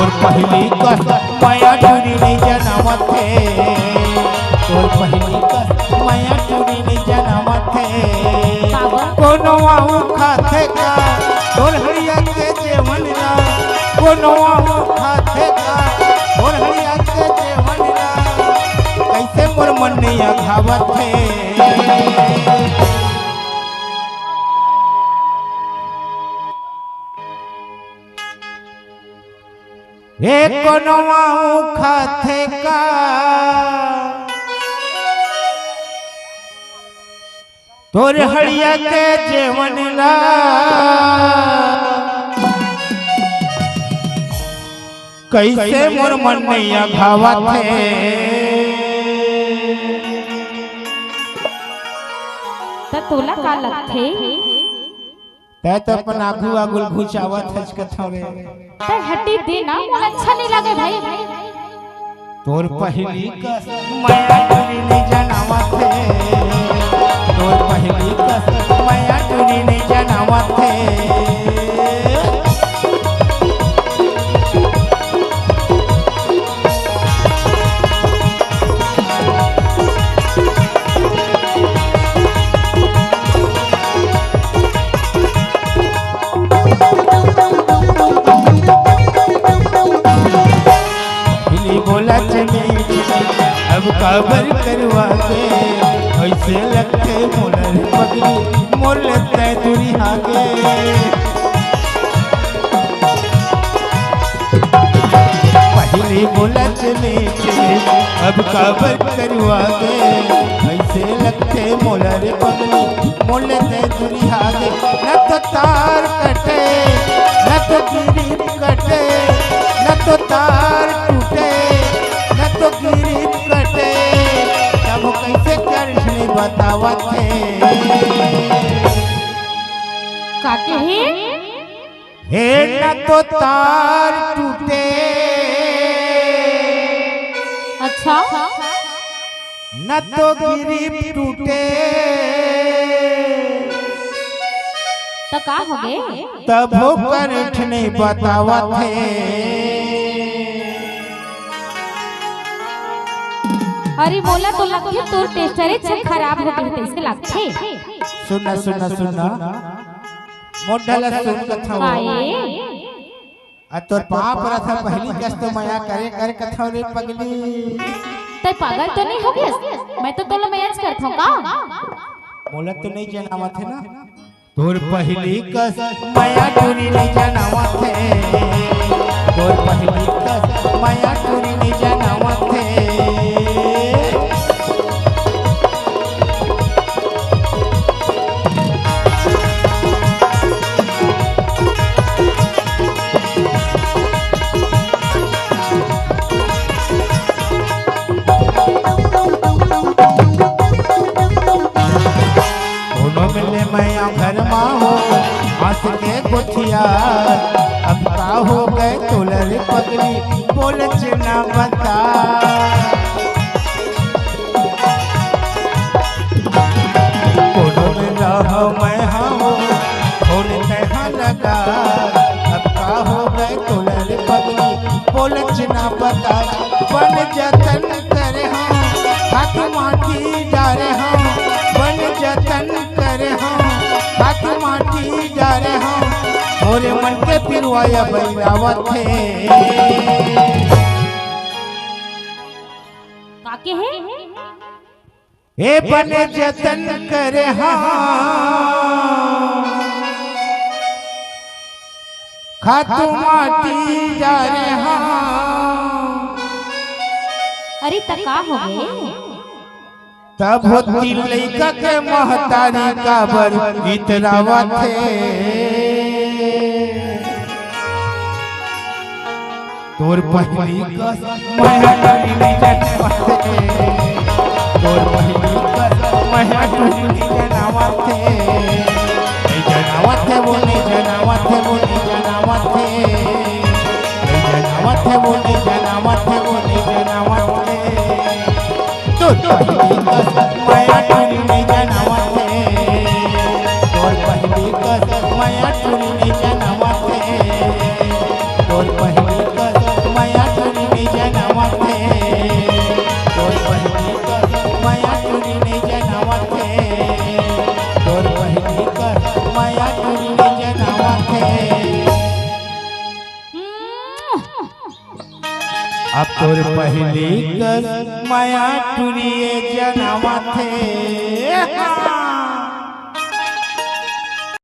तोर पहली कस माया टूरी नहीं जनावत थे तोर पहली कस माया टूरी नहीं जनावत थे कोनो आऊ खाते का तोर हरिया के जेवन ना कोनो आऊ खाते का तोर हरिया के जेवन ना कैसे मोर मन नहीं अघावत थे एक कोनवा खाते का तोर हड़िया के जेवन ला कैसे मोर मन नहीं अघावत है त तोला का लगथे तै तो अपन आगू आगुल घुचावत हज कथवे त हटी दे ना मोला अच्छा नहीं लगे भाई तोर पहली कस माया टूरी नहीं जनावत है तोर पहली कस माया टूरी नहीं जनावत है अब काबर करवा के ऐसे लगते मोलर पगली मोर लेते दूरी आगे पहली बोलत में अब काबर करवा के ऐसे लगते मोलर पगली मोर लेते दूरी आगे न तो तार कटे न तो गिरी कटे न तो तार टूटे न तो गिरी कटे तब कैसे कृष्ण बतावत है काके हे न तो तार टूटे अच्छा न तो गिरी टूटे त का हो गए तब कृष्ण बतावत है अरे बोला तो लगथे तोर टेस्टरे छे खराब हो गए कैसे लगथे सुनना सुनना सुनना मोढला सुन कथा काए आ तोर पाप रथा पहली कष्ट माया करे करे कथा रे पगली तय पागल तो नहीं हो गया मैं तो तोला मैच करत हूं का बोला तो नहीं जनावत है ना तोर पहली कष्ट माया टूरी नहीं जनावत है तोर पहली कष्ट माया टूरी नहीं जनावत है घर माहो हंस के गुठिया अब का हो गए तोलर पगली बोल चिना बता कोनो में रहो मैं हाँ फोन कहाँ लगा अब का हो गए तोलर पगली बोल चिना बता बन जतन करे हाँ हाथ माटी डारे हाँ बन जतन करे हाँ हाथ माटी जा रहे हम और मन के पिरवाया बैलावत है काके है ए बने जतन करे हाँ खातू माटी जा रहे हाँ अरे तका हो गए तब होती लइका के महतारी का बर इतरावत है तोर पहली कस माया टूरी नहीं जनावत है तोर पहली कस माया टूरी नहीं जनावत है नहीं जनावत है वो नहीं जनावत है वो नहीं जनावत है नहीं जनावत है वो नहीं जनावत है वो नहीं जनावत है तोर पहली कस माया टूरी नहीं जनावत है तोर पहली कस माया टूरी नहीं जनावत है तोर पहली कस माया टूरी ने जनावा थे तोर पहली कर माया टूरी ने जनावा थे अब तोर पहली कर माया टूरी जनावा थे